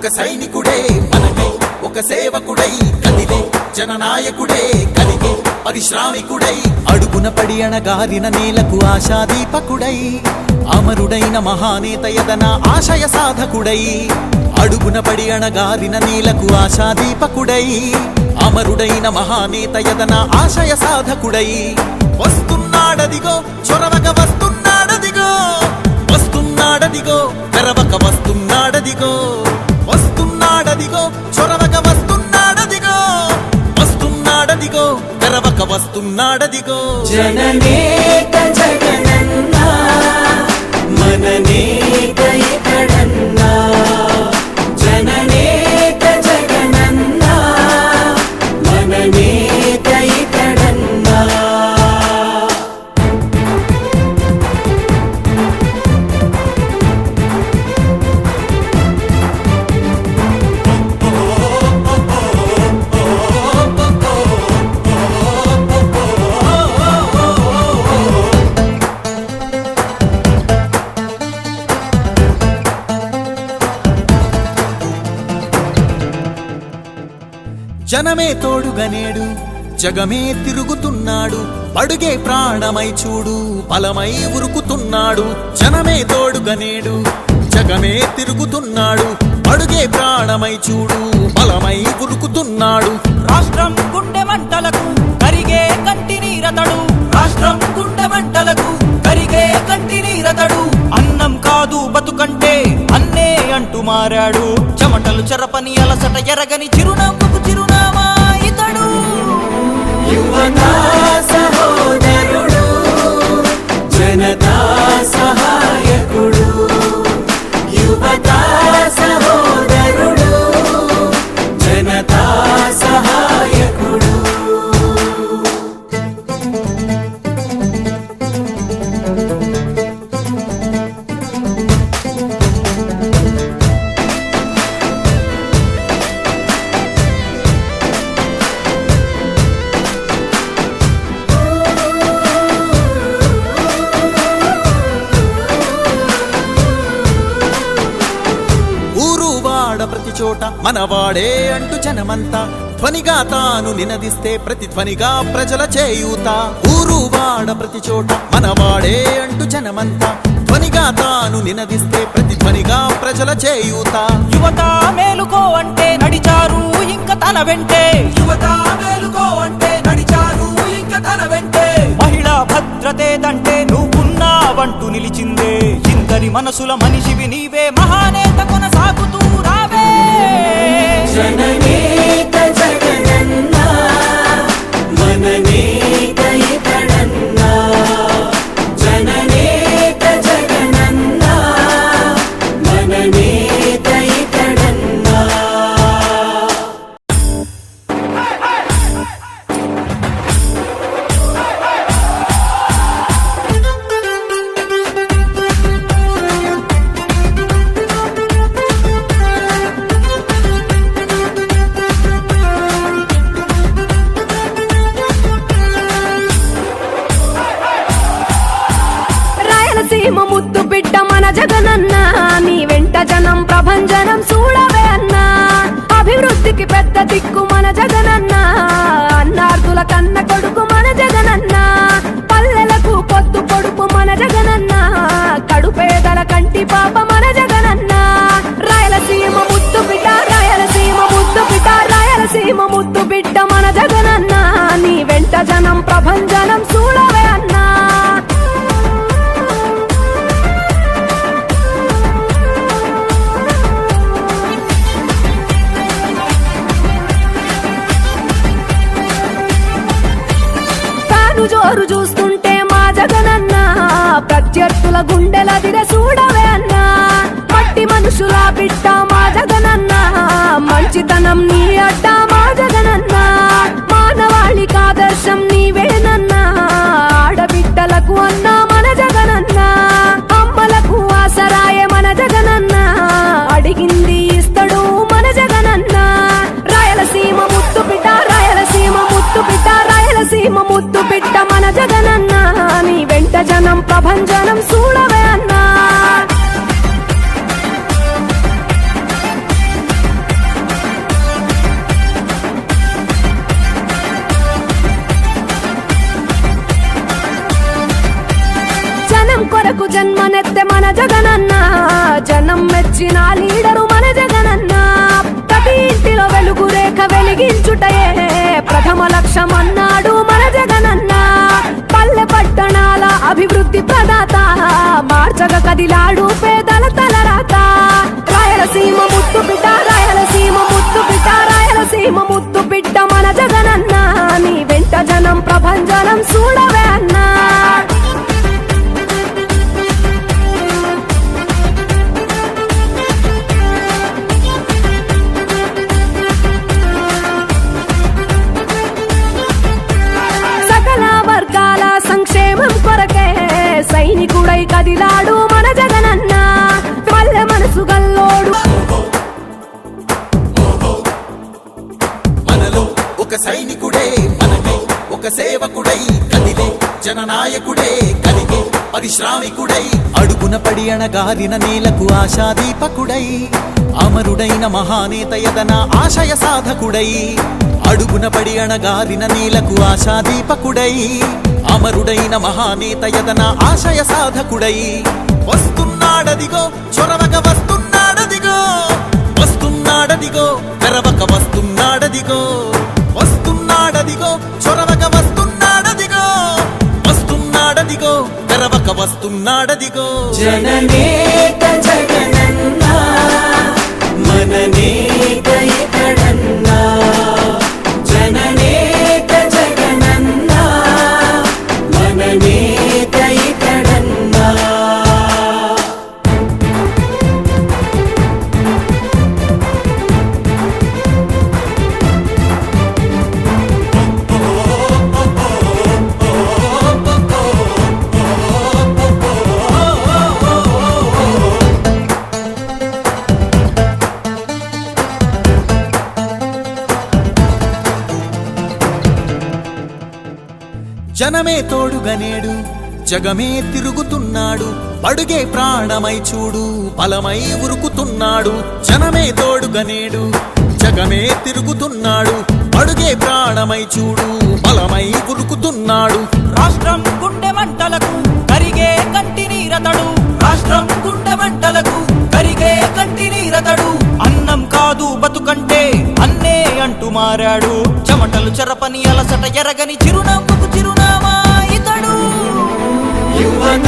ఒక సైనికుడే మనకై ఒక సేవకుడై కదిలే జననాయకుడే కలిగే పరిశ్రామికుడై అడుగున పడి అణగారిన నేలకు ఆశాదీపకుడై అమరుడైన మహానేత యదన ఆశయ సాధకుడై అడుగున పడి అణగారిన నేలకు ఆశాదీపకుడై అమరుడైన మహానేత యదన ఆశయ సాధకుడై వస్తున్నాడదిగో చొరవక వస్తున్నాడదిగో వస్తున్నాడదిగో తెరవక వస్తున్నాడదిగో వస్తున్నాడదిగో చొరవక వస్తున్నాడదిగో వస్తున్నాడదిగో తెరవక వస్తున్నాడదిగో జననేత జగనన్నా మననేత ఇతడన్నా జననేత జగనన్నా మననేత ఇతడన్నా జనమే తోడుగా నేడు జగమే తిరుగుతున్నాడు అడుగే ప్రాణమై చూడు బలమై ఉరుకుతున్నాడు జనమే తోడుగా నేడు జగమే తిరుగుతున్నాడు అడుగే ప్రాణమై చూడు బలమై ఉరుకుతున్నాడు రాష్ట్రం గుండె మంటలకు కరిగే కంటి నీరతడు రాష్ట్రం గుండె మంటలకు కరిగే కంటి నీరతడు అన్నం కాదు బతుకంటే అన్నే అంటూ మారాడు చెమటలు చెరపని అలసట ఎరగని చిరునవ్వుకు చిరునామా ఇతడు యువతా సహోదరుడు జనతా సహాయకుడు యువతా సహోదరుడు జనతా సహాయకుడు ప్రతి చోట మనవాడే అంటూ జనమంతా ధ్వనిగా తాను నినదిస్తే ప్రతిధ్వనిగా ప్రజల చేయూత ఊరు వాడ ప్రతి చోట మనవాడే అంటూ జనమంతా ధ్వనిగా తాను నినదిస్తే ప్రతిధ్వనిగా ప్రజల చేయూత యువత మేలుకో అంటే నడిచారు ఇంకా తన వెంటే యువత మేలుకో అంటే నడిచారు ఇంకా తన వెంటే మహిళా భద్రతేదంటే నువ్వున్నావంటూ నిలిచిందే ఇందరి మనసుల మనిషివి నీవే మహానేత కొనసాగుతూ రావే జననేత జగనన్నా మననేత ఇతడన్నా జననేత జగనన్నా మననేత ఇతడన్నా రాయలసీమ ముద్దు బిడ్డ మన జగనన్నా నీ వెంట జనం ప్రభంజనం చూడవే అన్నా అభివృద్ధికి పెద్ద దిక్కు మన జగనన్నా అన్నార్థుల కన్న కొడుకు మన జగనన్నా పల్లెలకు పొద్దు పొడుపు మన జగనన్నా కడుపేదల కంటి పాప మన జగనన్నా రాయలసీమ ముద్దు బిడ్డ రాయలసీమ ముద్దు బిడ్డ రాయలసీమ ముద్దు బిడ్డ మన జగనన్నా నీ వెంట జనం ప్రభంజనం చూడవే అన్నా కొరకు జన్మనెత్తె మన జగనన్న జనం మెచ్చిన లీడరు మన జగనన్న ప్రతి ఇంటిలో వెలుగు రేఖ వెలిగించుటయే ప్రథమ లక్ష్యం అన్నాడు మన జగనన్న పల్లె పట్టణాల అభివృద్ధి ప్రదాత మార్చగ కదిలాడు పేదల తలరాత రాయలసీమ ముద్దు బిడ్డ రాయలసీమ ముద్దు బిడ్డ రాయలసీమ ముద్దు బిడ్డ మన జగనన్న నీ వెంట జనం ప్రభంజనం చూడవే అన్నా సంక్షేమం కొరకే సైనికుడై కదిలాడు మన జగనన్న పల్లె మనసు గల్లోడు మనలో ఒక సైనికుడే మనమే ఒక సేవకుడై కదిలే జననాయకుడే కలిగే పరిశ్రామికుడై అడుగున పడి అణగారిన నేలకు ఆశాదీపకుడై అమరుడైన మహానేత యదన ఆశయ సాధకుడై అడుగున పడి అణగారిన నేలకు ఆశాదీపకుడై అమరుడైన మహానేత యదన ఆశయ సాధకుడై వస్తున్నాడదిగో చొరవక వస్తున్నాడదిగో వస్తున్నాడదిగో తెరవక వస్తున్నాడదిగో వస్తున్నాడదిగో చొరవక వస్తున్నాడదిగో వస్తున్నాడదిగో తెరవక వస్తున్నాడదిగో జననేత జగనన్న మననేత ఇతడన్న జననేత జగనన్న మననేత ఇతడన్న జనమే తోడుగా నేడు జగమే తిరుగుతున్నాడు అడుగే ప్రాణమై చూడు బలమై ఉరుకుతున్నాడు జనమే తోడుగా నేడు జగమే తిరుగుతున్నాడు అడుగే ప్రాణమై చూడు బలమై ఉరుకుతున్నాడు రాష్ట్రం గుండె మంటలకు కరిగే కంటి నీరతడు రాష్ట్రం గుండె మంటలకు కరిగే కంటి నీరతడు అన్నం కాదు బతుకంటే అన్నే అంటూ మారాడు చెమటలు చెరపని అలసట ఎరగని చిరునవ్వుకు చిరునామా ఇతడు యువత